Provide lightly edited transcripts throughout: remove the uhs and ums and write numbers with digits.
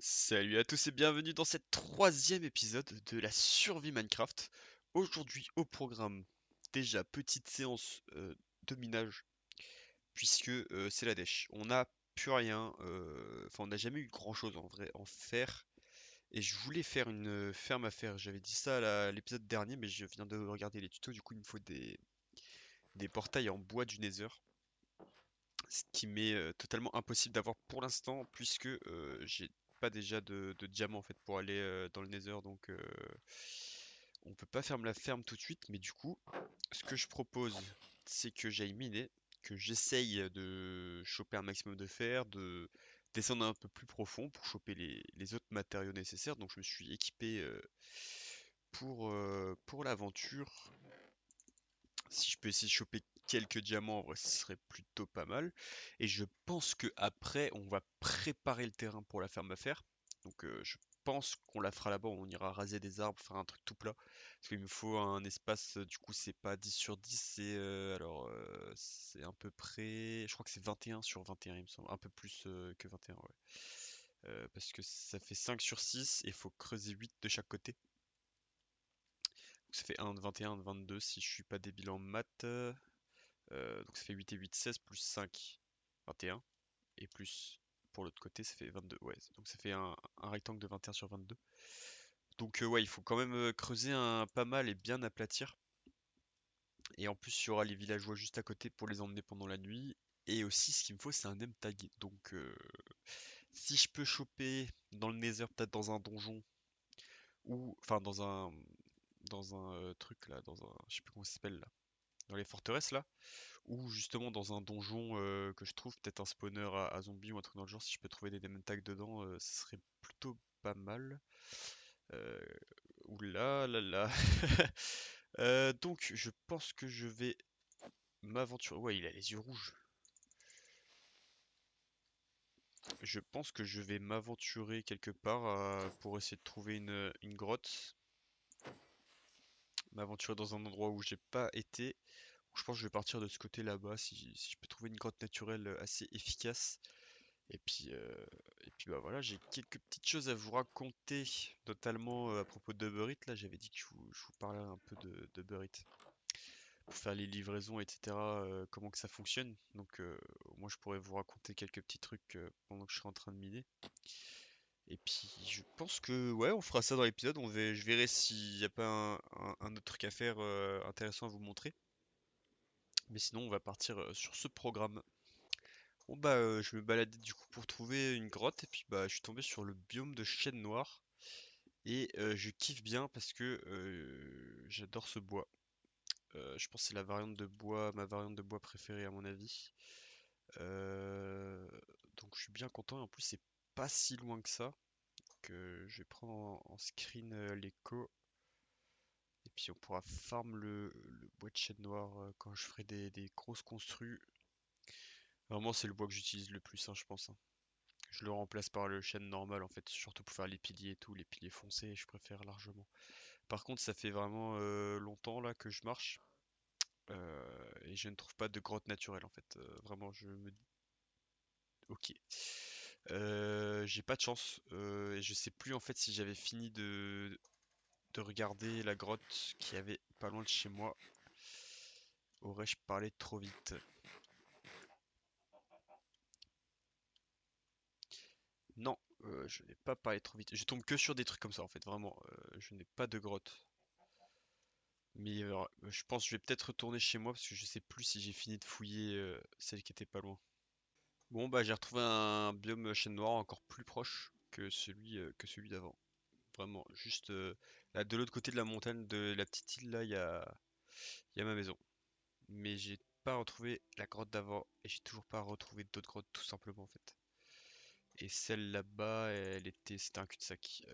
Salut à tous et bienvenue dans cette troisième épisode de la survie Minecraft. Aujourd'hui au programme, déjà petite séance de minage, puisque c'est la dèche. On n'a plus rien, enfin on n'a jamais eu grand chose en vrai en fer. Et je voulais faire une ferme à fer, j'avais dit ça à l'épisode dernier, mais je viens de regarder les tutos, du coup il me faut des portails en bois du Nether. Ce qui m'est totalement impossible d'avoir pour l'instant, puisque j'ai pas déjà de diamants en fait pour aller dans le Nether, donc on peut pas faire la ferme tout de suite. Mais du coup, ce que je propose, c'est que j'aille miner, que j'essaye de choper un maximum de fer, de descendre un peu plus profond pour choper les autres matériaux nécessaires. Donc je me suis équipé pour l'aventure. Si je peux essayer de choper quelques diamants, en vrai, ce serait plutôt pas mal. Et je pense que après, on va préparer le terrain pour la ferme à fer. Donc je pense qu'on la fera là-bas, on ira raser des arbres, faire un truc tout plat. Parce qu'il me faut un espace, du coup c'est pas 10 sur 10, c'est à peu près, je crois que c'est 21 sur 21 il me semble. Un peu plus que 21, ouais. Parce que ça fait 5 sur 6 et il faut creuser 8 de chaque côté. Donc ça fait un de 21, un de 22 si je suis pas débile en maths. Donc ça fait 8 et 8, 16 plus 5, 21. Et plus pour l'autre côté, ça fait 22. Ouais, donc ça fait un rectangle de 21 sur 22. Donc ouais, il faut quand même creuser pas mal et bien aplatir. Et en plus, il y aura les villageois juste à côté pour les emmener pendant la nuit. Et aussi, ce qu'il me faut, c'est un name tag. Donc si je peux choper dans le Nether, peut-être dans un donjon, ou enfin dans un truc là, je sais plus comment ça s'appelle là, dans les forteresses là, ou justement dans un donjon que je trouve, peut-être un spawner à zombies ou un truc dans le genre, si je peux trouver des demon tags dedans, ce serait plutôt pas mal. Euh, Oula là là. Donc je pense que je vais m'aventurer. Ouais, il a les yeux rouges. Je pense que je vais m'aventurer quelque part pour essayer de trouver une grotte. M'aventurer dans un endroit où j'ai pas été. Je pense que je vais partir de ce côté là-bas si je peux trouver une grotte naturelle assez efficace. Et puis, euh, et puis bah voilà, j'ai quelques petites choses à vous raconter, notamment à propos de Uber Eats. Là, j'avais dit que je vous parlerais un peu de Uber Eats pour faire les livraisons, etc. Comment que ça fonctionne. Donc, moi, je pourrais vous raconter quelques petits trucs pendant que je serai en train de miner. Et puis, je pense que ouais, on fera ça dans l'épisode. Je verrai s'il n'y a pas un autre truc à faire intéressant à vous montrer. Mais sinon, on va partir sur ce programme. Bon bah je me baladais du coup pour trouver une grotte et puis bah je suis tombé sur le biome de chêne noir et je kiffe bien parce que j'adore ce bois. Je pense que c'est la variante de bois, ma variante de bois préférée à mon avis. Euh, donc je suis bien content et en plus c'est pas si loin que ça que je vais prendre en screen l'écho et puis on pourra farm le bois de chêne noir quand je ferai des grosses construs. Vraiment c'est le bois que j'utilise le plus hein, je pense, hein. Je le remplace par le chêne normal en fait, surtout pour faire les piliers et tout, les piliers foncés, je préfère largement. Par contre, ça fait vraiment longtemps là que je marche et je ne trouve pas de grotte naturelle en fait. Vraiment, je me dis, ok. J'ai pas de chance et je sais plus en fait si j'avais fini de regarder la grotte qui avait pas loin de chez moi. Aurais-je parlé trop vite? Non, je n'ai pas parlé trop vite. Je tombe que sur des trucs comme ça en fait, vraiment. Je n'ai pas de grotte. Mais je pense que je vais peut-être retourner chez moi parce que je sais plus si j'ai fini de fouiller celle qui était pas loin. Bon bah j'ai retrouvé un biome chêne noir encore plus proche que celui d'avant. Vraiment, juste là de l'autre côté de la montagne de la petite île là, il y a ma maison. Mais j'ai pas retrouvé la grotte d'avant et j'ai toujours pas retrouvé d'autres grottes tout simplement en fait. Et celle là-bas, c'était un cul-de-sac.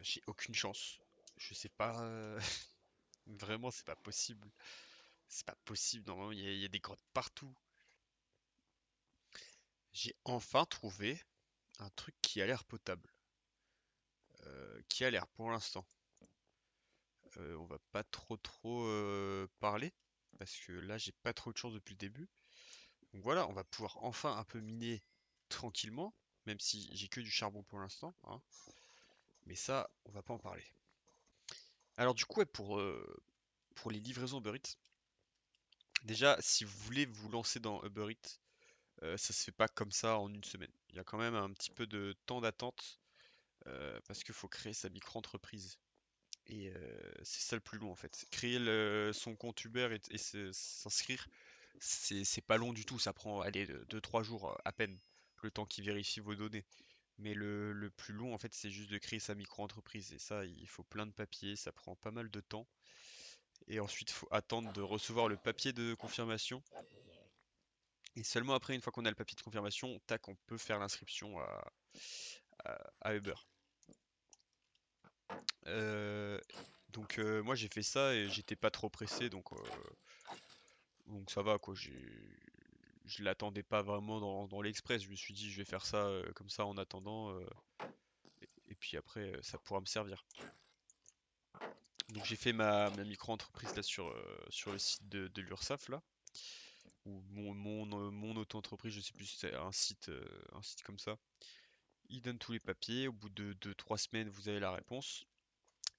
J'ai aucune chance. Je sais pas. Vraiment, c'est pas possible. C'est pas possible, normalement, il y a des grottes partout. J'ai enfin trouvé un truc qui a l'air potable. Qui a l'air pour l'instant. On va pas trop parler. Parce que là, j'ai pas trop de chance depuis le début. Donc voilà, on va pouvoir enfin un peu miner tranquillement. même si j'ai que du charbon pour l'instant, hein. Mais ça, on va pas en parler. Alors du coup, ouais, pour les livraisons Uber Eats, déjà, si vous voulez vous lancer dans Uber Eats, ça se fait pas comme ça en une semaine. Il y a quand même un petit peu de temps d'attente parce qu'il faut créer sa micro-entreprise. Et c'est ça le plus long en fait. Créer son compte Uber et s'inscrire, c'est pas long du tout. Ça prend, allez, 2-3 jours à peine, le temps qu'il vérifie vos données. Mais le plus long en fait, c'est juste de créer sa micro-entreprise. Et ça, il faut plein de papiers, ça prend pas mal de temps. Et ensuite, il faut attendre de recevoir le papier de confirmation. Et seulement après, une fois qu'on a le papier de confirmation, tac, on peut faire l'inscription à Uber. Euh, donc moi j'ai fait ça et j'étais pas trop pressé donc ça va quoi. Je l'attendais pas vraiment dans l'express. Je me suis dit je vais faire ça comme ça en attendant et puis après ça pourra me servir. Donc j'ai fait ma micro-entreprise là sur le site de l'URSSAF là ou mon auto-entreprise, je sais plus si c'est un site comme ça. Il donne tous les papiers. Au bout de 2-3 semaines, vous avez la réponse.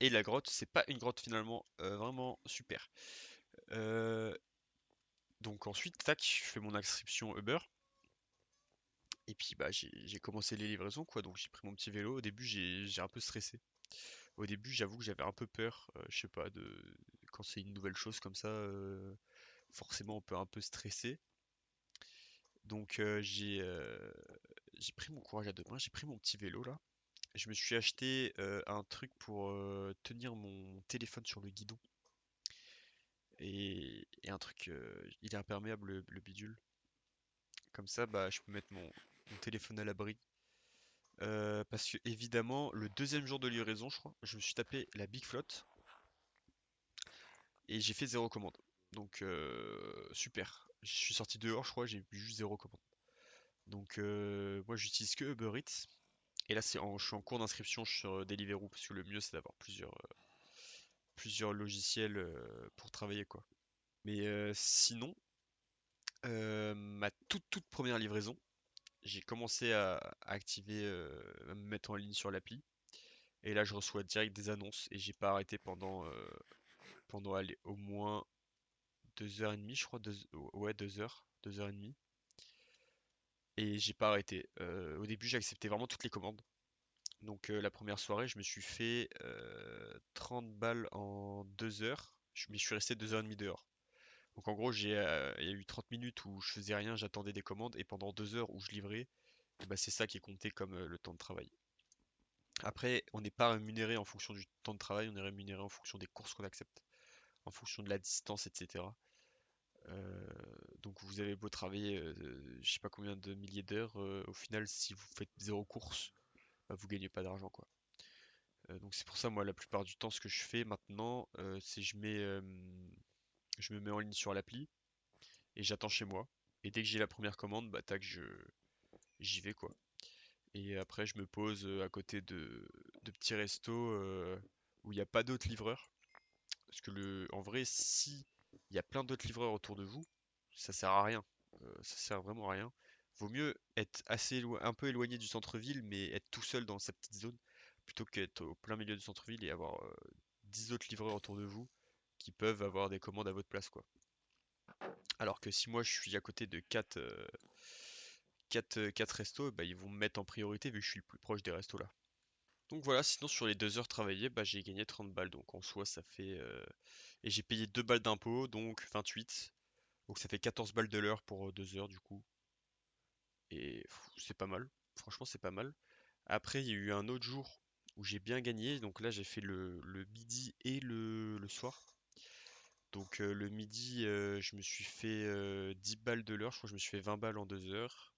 Et la grotte, c'est pas une grotte finalement, vraiment super. Euh, donc ensuite, tac, je fais mon inscription Uber. Et puis bah j'ai commencé les livraisons quoi. Donc j'ai pris mon petit vélo. Au début, j'ai un peu stressé. Au début, j'avoue que j'avais un peu peur. Je sais pas de quand c'est une nouvelle chose comme ça, forcément on peut un peu stresser. Donc j'ai pris mon courage à deux mains. J'ai pris mon petit vélo là. Je me suis acheté un truc pour tenir mon téléphone sur le guidon. Et un truc, il est imperméable le bidule. Comme ça, bah, je peux mettre mon téléphone à l'abri. Parce que évidemment, le deuxième jour de livraison, je crois, je me suis tapé la Big Flotte et j'ai fait zéro commande. Donc super. Je suis sorti dehors, je crois, j'ai eu juste zéro commande. Donc moi, j'utilise que Uber Eats. Et là, je suis en cours d'inscription sur Deliveroo parce que le mieux, c'est d'avoir plusieurs logiciels pour travailler quoi. Mais sinon, ma toute première livraison, j'ai commencé à activer, à me mettre en ligne sur l'appli. Et là, je reçois direct des annonces et j'ai pas arrêté pendant allez, au moins 2 heures et demie, je crois. Ouais, 2 heures, 2 heures et demie. Et j'ai pas arrêté. Au début, j'ai accepté vraiment toutes les commandes. Donc la première soirée, je me suis fait 30 balles en 2 heures. Mais je suis resté 2 heures et demie dehors. Donc en gros, il y a eu 30 minutes où je faisais rien, j'attendais des commandes, et pendant 2 heures où je livrais, et bah, c'est ça qui est compté comme le temps de travail. Après, on n'est pas rémunéré en fonction du temps de travail, on est rémunéré en fonction des courses qu'on accepte, en fonction de la distance, etc. Euh, donc vous avez beau travailler, je sais pas combien de milliers d'heures, au final, si vous faites zéro course, bah, vous gagnez pas d'argent, quoi. Donc c'est pour ça, moi, la plupart du temps, ce que je fais maintenant, c'est je me mets en ligne sur l'appli et j'attends chez moi. Et dès que j'ai la première commande, bah tac, j'y vais, quoi. Et après, je me pose à côté de petits restos où il n'y a pas d'autres livreurs. Parce que en vrai, si il y a plein d'autres livreurs autour de vous, ça sert à rien. Ça sert vraiment à rien. Vaut mieux être un peu éloigné du centre-ville, mais être tout seul dans sa petite zone, plutôt qu'être au plein milieu du centre-ville et avoir 10 autres livreurs autour de vous qui peuvent avoir des commandes à votre place, quoi. Alors que si moi je suis à côté de 4 restos, bah, ils vont me mettre en priorité vu que je suis le plus proche des restos là. Donc voilà, sinon sur les 2 heures travaillées, bah, j'ai gagné 30 balles. Donc en soi, ça fait. Et j'ai payé 2 balles d'impôts, donc 28. Donc ça fait 14 balles de l'heure pour 2 heures du coup. Et c'est pas mal. Franchement, c'est pas mal. Après, il y a eu un autre jour où j'ai bien gagné. Donc là, j'ai fait le midi et le soir. Donc le midi, je me suis fait 10 balles de l'heure. Je crois que je me suis fait 20 balles en 2 heures.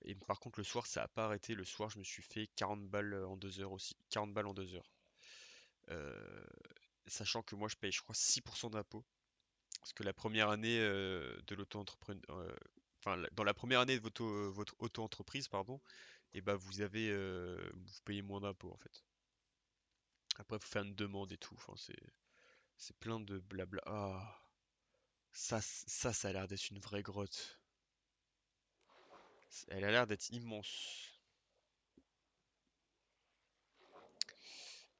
Et par contre, le soir, ça a pas arrêté. Le soir, je me suis fait 40 balles en 2 heures aussi. 40 balles en 2 heures. Euh, Sachant que moi, je paye, je crois, 6% d'impôts. Parce que la première année de l'auto-entrepreneur, enfin, dans la première année de votre auto-entreprise, pardon, et bah vous payez moins d'impôts en fait. Après, il faut faire une demande et tout. Enfin, c'est plein de blabla. Ah, ça a l'air d'être une vraie grotte. Elle a l'air d'être immense.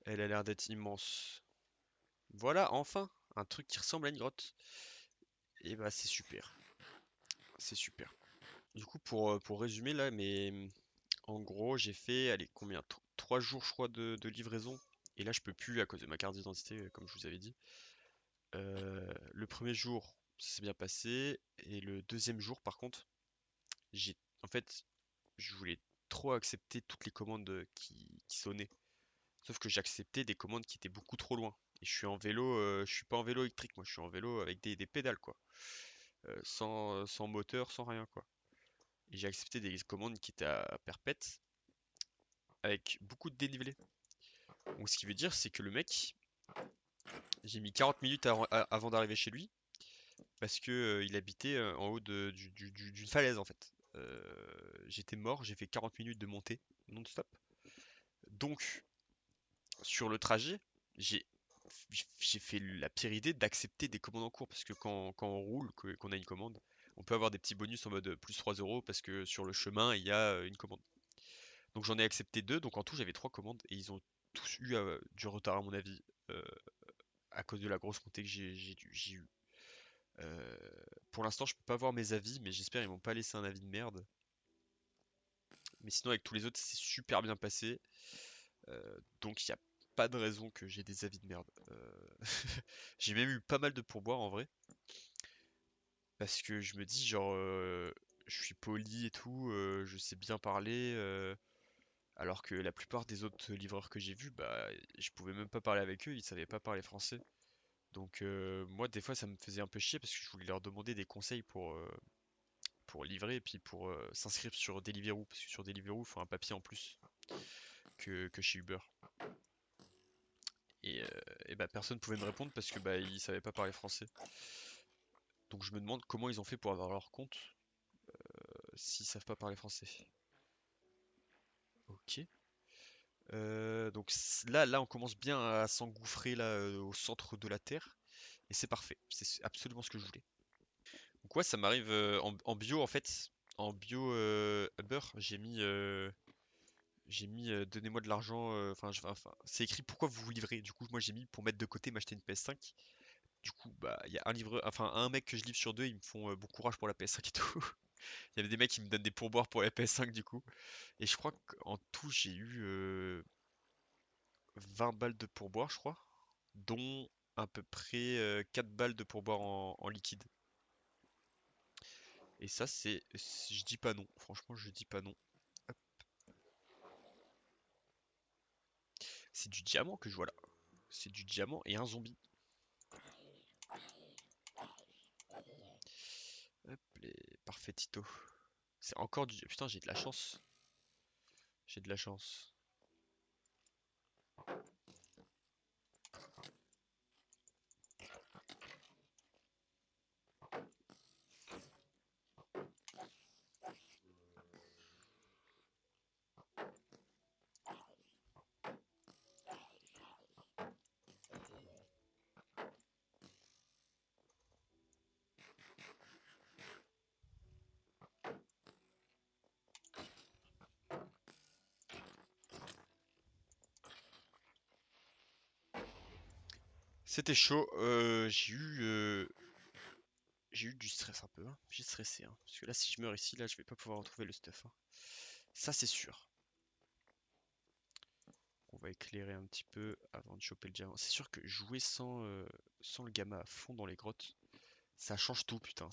Elle a l'air d'être immense. Voilà, enfin, un truc qui ressemble à une grotte. Et bah c'est super, c'est super. Du coup, pour résumer là, mais en gros, j'ai fait, allez, combien? 3 jours, je crois, de livraison. Et là, je peux plus à cause de ma carte d'identité, comme je vous avais dit. Le premier jour, ça s'est bien passé. Et le deuxième jour, par contre, j'ai, en fait, je voulais trop accepter toutes les commandes qui sonnaient. Sauf que j'acceptais des commandes qui étaient beaucoup trop loin. Et je suis en vélo, je suis pas en vélo électrique, moi, je suis en vélo avec des pédales, quoi. Sans moteur, sans rien, quoi. Et j'ai accepté des commandes qui étaient à perpète, avec beaucoup de dénivelé. Donc ce qui veut dire, c'est que le mec, j'ai mis 40 minutes avant d'arriver chez lui, parce que il habitait en haut d'une falaise, en fait. J'étais mort, j'ai fait 40 minutes de montée, non-stop. Donc, sur le trajet, j'ai j'ai fait la pire idée d'accepter des commandes en cours, parce que quand on roule, qu'on a une commande, on peut avoir des petits bonus en mode plus 3 euros, parce que sur le chemin, il y a une commande. Donc j'en ai accepté deux, donc en tout j'avais trois commandes, et ils ont tous eu du retard à mon avis, euh, à cause de la grosse montée que j'ai eu. Euh, pour l'instant, je peux pas voir mes avis, mais j'espère ils m'ont pas laissé un avis de merde. Mais sinon, avec tous les autres, c'est super bien passé. Donc il n'y a pas de raison que j'ai des avis de merde. J'ai même eu pas mal de pourboires en vrai. Parce que je me dis, genre, je suis poli et tout, je sais bien parler. Alors que la plupart des autres livreurs que j'ai vus, bah, je pouvais même pas parler avec eux, ils savaient pas parler français. Donc moi, des fois, ça me faisait un peu chier parce que je voulais leur demander des conseils pour livrer et puis pour s'inscrire sur Deliveroo. Parce que sur Deliveroo, il faut un papier en plus que chez Uber. Et bah, personne pouvait me répondre parce que bah, ils savaient pas parler français. Donc je me demande comment ils ont fait pour avoir leur compte s'ils savent pas parler français. Ok. Donc là, on commence bien à s'engouffrer là au centre de la Terre. Et c'est parfait. C'est absolument ce que je voulais. Donc ouais, ça m'arrive en bio en fait. En bio Uber, j'ai mis donnez-moi de l'argent. Enfin, c'est écrit pourquoi vous vous livrez. Du coup, moi j'ai mis pour mettre de côté m'acheter une PS5. Du coup, bah il y a un livreur, enfin un mec que je livre sur deux, ils me font bon courage pour la PS5 et tout. Il y avait des mecs qui me donnent des pourboires pour la PS5 du coup. Et je crois qu'en tout j'ai eu 20 balles de pourboire, je crois, dont à peu près 4 balles de pourboire en liquide. Et ça, je dis pas non. Franchement, je dis pas non. Hop. C'est du diamant que je vois là. C'est du diamant et un zombie. Hop, parfait, Tito. C'est encore du. Putain, j'ai de la chance. J'ai de la chance. C'était chaud. J'ai eu du stress un peu, hein. J'ai stressé, hein. Parce que là, si je meurs ici, là, je vais pas pouvoir retrouver le stuff, hein. Ça, c'est sûr. On va éclairer un petit peu avant de choper le diamant. C'est sûr que jouer sans le gamma à fond dans les grottes, ça change tout, putain.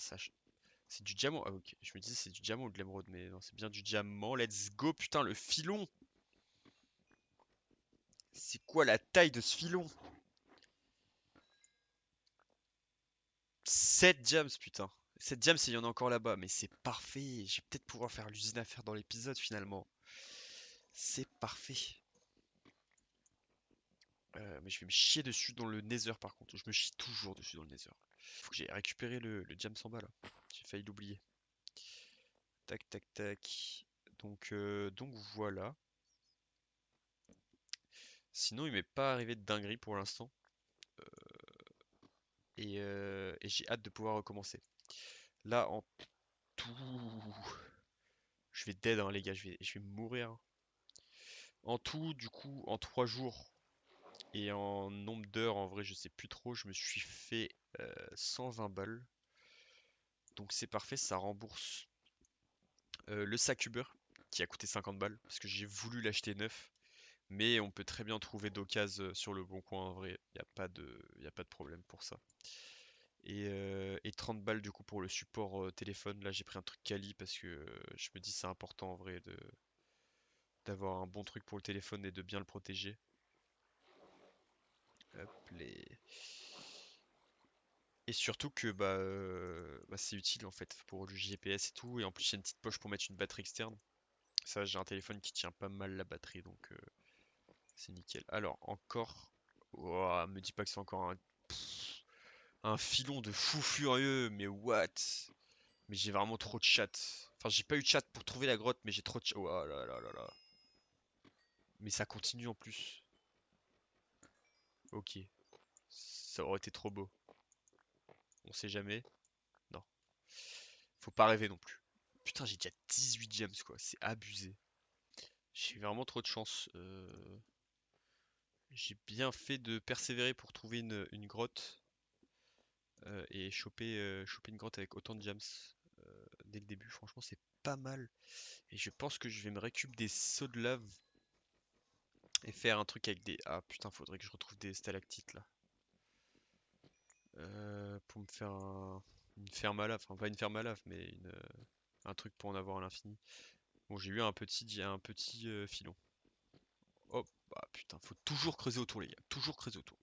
C'est du diamant. Ah, ok. Je me disais, c'est du diamant ou de l'émeraude, mais non, c'est bien du diamant. Let's go, putain, le filon. C'est quoi la taille de ce filon? 7 diams, putain. 7 diams, il y en a encore là-bas, mais c'est parfait. Je vais peut-être pouvoir faire l'usine à faire dans l'épisode finalement. C'est parfait. Mais je vais me chier dessus dans le Nether par contre. Je me chie toujours dessus dans le Nether. Faut que j'ai récupéré le diams en bas là. J'ai failli l'oublier. Tac, tac, tac. Donc voilà. Sinon, il m'est pas arrivé de dinguerie pour l'instant. Et j'ai hâte de pouvoir recommencer. Là, en tout. Je vais dead, hein, les gars. Je vais mourir. En tout, du coup, en 3 jours. Et en nombre d'heures, en vrai, je sais plus trop, je me suis fait 120 balles. Donc c'est parfait, ça rembourse le sac Uber qui a coûté 50 balles parce que j'ai voulu l'acheter neuf. Mais on peut très bien trouver d'occasion sur le bon coin en vrai, y a pas de problème pour ça. Et 30 balles du coup pour le support téléphone. Là j'ai pris un truc quali parce que je me dis c'est important en vrai d'avoir un bon truc pour le téléphone et de bien le protéger. Hop, et surtout que bah, c'est utile en fait pour le GPS et tout. Et en plus j'ai une petite poche pour mettre une batterie externe. Ça j'ai un téléphone qui tient pas mal la batterie donc c'est nickel. Alors encore. Ouah, me dis pas que c'est encore un filon de fou furieux, mais what? Mais j'ai vraiment trop de chat. Enfin, j'ai pas eu de chat pour trouver la grotte, mais j'ai trop de chat. Oh là là là là. Mais ça continue en plus. Ok. Ça aurait été trop beau. On sait jamais. Non. Faut pas rêver non plus. Putain, j'ai déjà 18 gems, quoi. C'est abusé. J'ai vraiment trop de chance. J'ai bien fait de persévérer pour trouver une grotte et choper une grotte avec autant de gems dès le début. Franchement, c'est pas mal. Et je pense que je vais me récup des sauts de lave et faire un truc avec des... Ah putain, faudrait que je retrouve des stalactites là. Pour me faire une ferme à lave. Enfin, pas une ferme à lave, mais un truc pour en avoir à l'infini. Bon, j'ai eu un petit filon. Hop, bah putain, faut toujours creuser autour, les gars. Toujours creuser autour.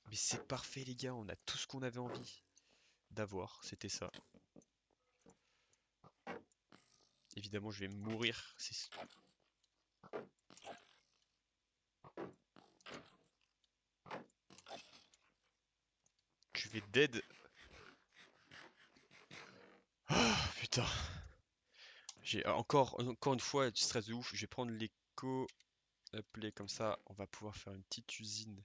Mais c'est parfait, les gars. On a tout ce qu'on avait envie d'avoir. C'était ça. Évidemment, je vais mourir. Je vais dead. Ah, putain. J'ai encore une fois du stress de ouf. Je vais prendre l'écho. Hop, comme ça, on va pouvoir faire une petite usine.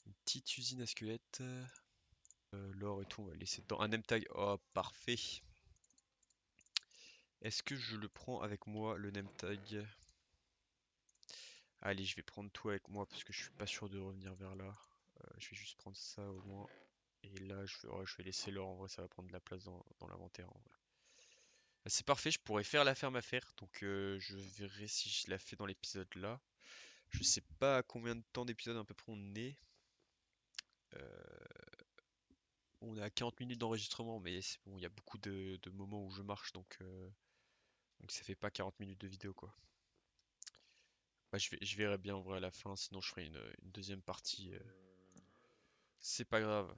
Une petite usine à squelettes. L'or et tout, on va le laisser dedans. Un name tag. Oh, parfait. Est-ce que je le prends avec moi, le name tag? Allez, je vais prendre tout avec moi parce que je suis pas sûr de revenir vers là. Je vais juste prendre ça au moins. Et là, ouais, je vais laisser l'or. En vrai, ça va prendre de la place dans l'inventaire. En vrai. C'est parfait, je pourrais faire la ferme à faire. Donc, je verrai si je la fais dans l'épisode là. Je sais pas à combien de temps d'épisode à peu près on est. Euh, on est à 40 minutes d'enregistrement, mais c'est bon, il y a beaucoup de moments où je marche, donc ça fait pas 40 minutes de vidéo quoi. Bah, je verrai bien en vrai à la fin, sinon je ferai une deuxième partie. C'est pas grave.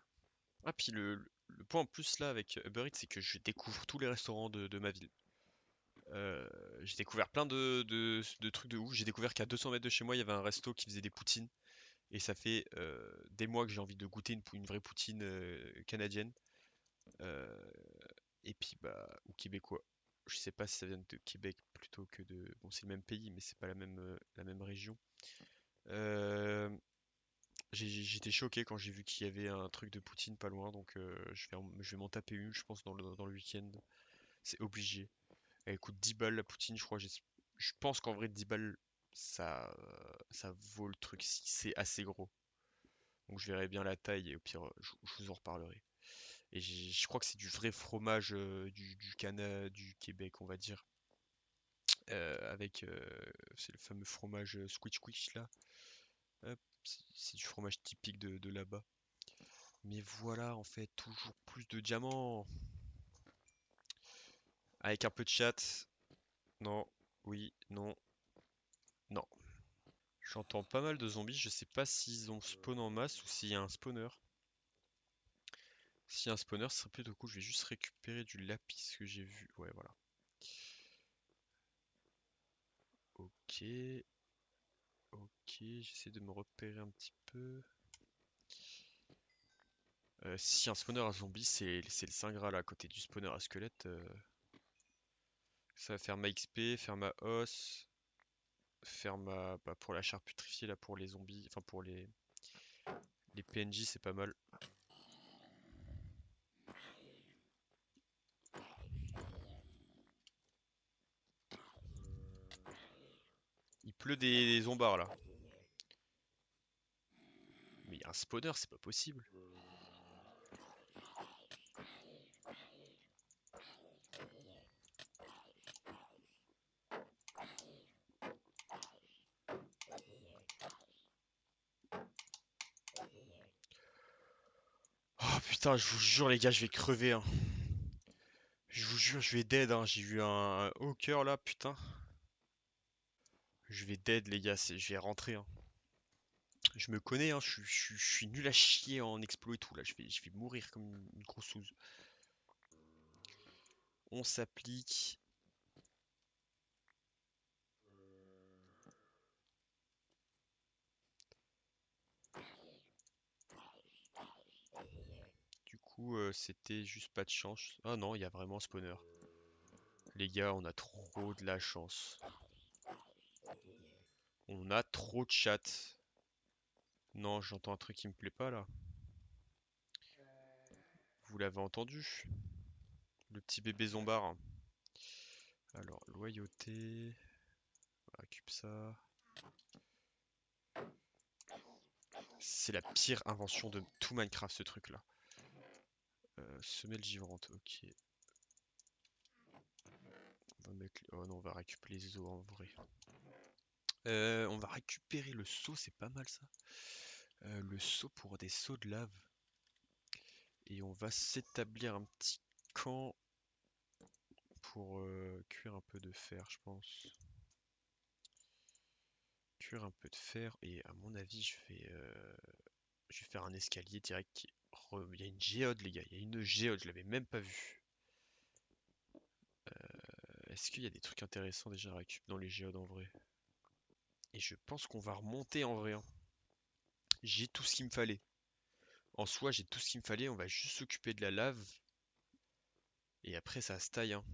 Ah, puis le point en plus là avec Uber Eats, c'est que je découvre tous les restaurants de ma ville. J'ai découvert plein de trucs de ouf. J'ai découvert qu'à 200 mètres de chez moi, il y avait un resto qui faisait des poutines. Et ça fait des mois que j'ai envie de goûter une vraie poutine canadienne. Euh, et puis, bah, ou québécois. Je sais pas si ça vient de Québec plutôt que de. Bon, c'est le même pays, mais c'est pas la même région. Euh, J'étais choqué quand j'ai vu qu'il y avait un truc de poutine pas loin, donc je vais m'en taper une, je pense, dans le week-end. C'est obligé. Elle coûte 10 balles la poutine, je crois. Je pense qu'en vrai, 10 balles, ça vaut le truc si c'est assez gros. Donc je verrai bien la taille et au pire, je vous en reparlerai. Et je crois que c'est du vrai fromage du Québec, on va dire. C'est le fameux fromage Squitch Squish là. Hop, c'est du fromage typique de là-bas. Mais voilà, en fait, toujours plus de diamants. Avec un peu de chat. Non, oui, non, non. J'entends pas mal de zombies, je sais pas s'ils ont spawn en masse ou s'il y a un spawner. S'il y a un spawner, ce serait plutôt cool. Je vais juste récupérer du lapis que j'ai vu. Ouais, voilà. Ok, ok, j'essaie de me repérer un petit peu. Si un spawner à zombie, c'est le Saint Graal à côté du spawner à squelette. Ça va faire ma XP, faire ma os, faire ma. Bah, pour la charcuterie là, pour les zombies, enfin pour les PNJ, c'est pas mal. Il pleut des zombards là. un spawner, c'est pas possible. Oh putain, je vous jure les gars, je vais crever, hein. Je vous jure, je vais dead, hein. J'ai eu un haut cœur là, putain. Je vais dead les gars, je vais rentrer, hein. Je me connais, hein, je suis nul à chier en exploit et tout là, je vais mourir comme une grosse souze. On s'applique. Du coup, c'était juste pas de chance. Ah non, il y a vraiment un spawner. Les gars, on a trop de la chance. On a trop de chat. Non, j'entends un truc qui me plaît pas là. Vous l'avez entendu? Le petit bébé zombard. Alors, loyauté. On récupère ça. C'est la pire invention de tout Minecraft, ce truc-là. Semelle givrante, ok. On va mettre... Oh non, on va récupérer les os en vrai. On va récupérer le seau, c'est pas mal ça. Le seau pour des seaux de lave. Et on va s'établir un petit camp pour cuire un peu de fer, je pense. Cuire un peu de fer et à mon avis, je vais faire un escalier direct. Il y a une géode, les gars. Il y a une géode, je l'avais même pas vue. Est-ce qu'il y a des trucs intéressants déjà à récupérer dans les géodes en vrai? Et je pense qu'on va remonter en vrai, hein. J'ai tout ce qu'il me fallait. En soi, j'ai tout ce qu'il me fallait. On va juste s'occuper de la lave. Et après, ça se taille, hein.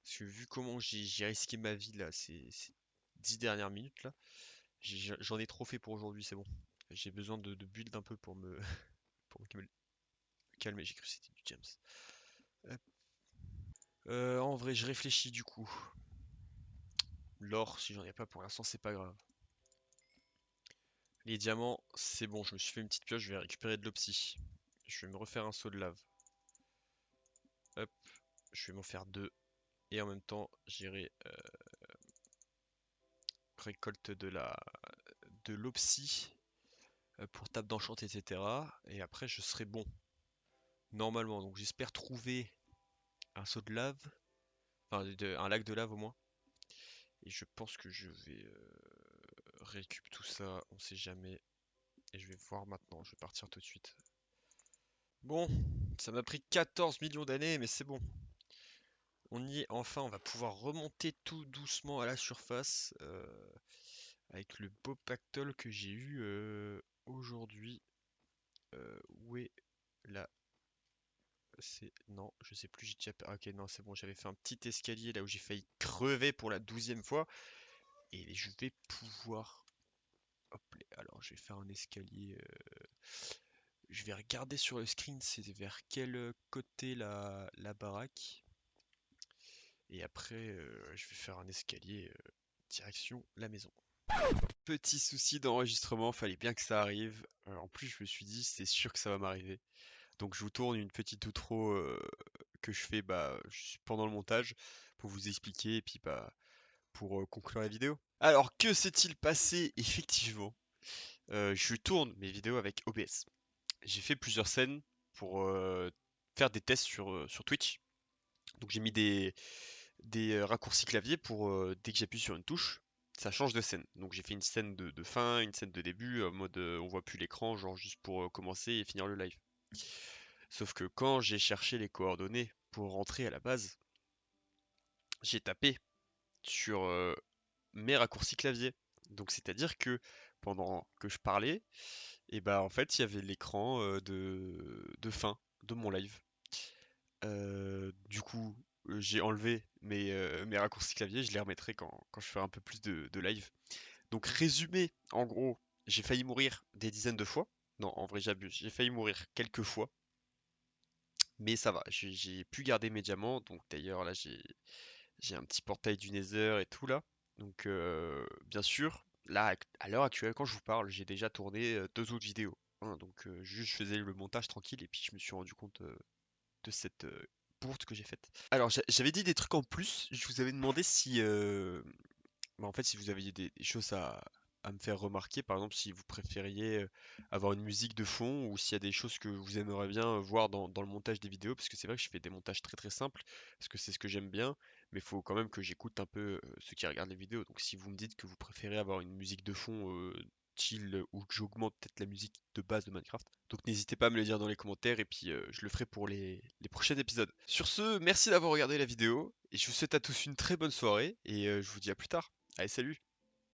Parce que vu comment j'ai risqué ma vie là, ces 10 dernières minutes là, j'en ai trop fait pour aujourd'hui, c'est bon. J'ai besoin de build un peu pour pour me calmer. J'ai cru que c'était du James. Hop. En vrai, je réfléchis du coup. L'or, si j'en ai pas pour l'instant, c'est pas grave. Les diamants, c'est bon, je me suis fait une petite pioche, je vais récupérer de l'opsie. Je vais me refaire un seau de lave. Hop, je vais m'en faire deux. Et en même temps, j'irai récolte de l'opsie pour table d'enchant, etc. Et après, je serai bon. Normalement, donc j'espère trouver un seau de lave. Enfin, un lac de lave au moins. Et je pense que je vais récup tout ça, on sait jamais. Et je vais voir maintenant, je vais partir tout de suite. Bon, ça m'a pris 14 millions d'années, mais c'est bon. On y est enfin, on va pouvoir remonter tout doucement à la surface avec le beau pactole que j'ai eu aujourd'hui. Où est la... C'est... Non, je sais plus, j'ai déjà... Ah, ok, non, c'est bon, j'avais fait un petit escalier là où j'ai failli crever pour la 12e fois. Et je vais pouvoir... Hop, alors je vais faire un escalier... Je vais regarder sur le screen, c'est vers quel côté la baraque. Et après, je vais faire un escalier direction la maison. Petit souci d'enregistrement, fallait bien que ça arrive. En plus, je me suis dit, c'est sûr que ça va m'arriver. Donc, je vous tourne une petite outro que je fais pendant le montage pour vous expliquer et puis pour conclure la vidéo. Alors, que s'est-il passé effectivement? Je tourne mes vidéos avec OBS. J'ai fait plusieurs scènes pour faire des tests sur Twitch. Donc, j'ai mis des raccourcis clavier pour dès que j'appuie sur une touche, ça change de scène. Donc j'ai fait une scène de fin, une scène de début, en mode on voit plus l'écran, genre juste pour commencer et finir le live. Sauf que quand j'ai cherché les coordonnées pour rentrer à la base, j'ai tapé sur mes raccourcis clavier. Donc c'est-à-dire que pendant que je parlais, et bah en fait il y avait l'écran de fin de mon live. Du coup, j'ai enlevé mes raccourcis clavier, je les remettrai quand je ferai un peu plus de live. Donc résumé, en gros, j'ai failli mourir des dizaines de fois. Non, en vrai j'abuse, j'ai failli mourir quelques fois, mais ça va, j'ai pu garder mes diamants. Donc d'ailleurs là j'ai un petit portail du Nether et tout là. Donc bien sûr, là, à l'heure actuelle, quand je vous parle, j'ai déjà tourné deux autres vidéos, hein, donc juste je faisais le montage tranquille et puis je me suis rendu compte de cette bourde que j'ai faite. Alors j'avais dit des trucs en plus, je vous avais demandé si bah, en fait, si vous aviez des choses à me faire remarquer, par exemple, si vous préfériez avoir une musique de fond ou s'il y a des choses que vous aimeriez bien voir dans le montage des vidéos, parce que c'est vrai que je fais des montages très très simples, parce que c'est ce que j'aime bien, mais il faut quand même que j'écoute un peu ceux qui regardent les vidéos. Donc si vous me dites que vous préférez avoir une musique de fond chill ou que j'augmente peut-être la musique de base de Minecraft, donc n'hésitez pas à me le dire dans les commentaires et puis je le ferai pour les prochains épisodes. Sur ce, merci d'avoir regardé la vidéo et je vous souhaite à tous une très bonne soirée et je vous dis à plus tard. Allez, salut!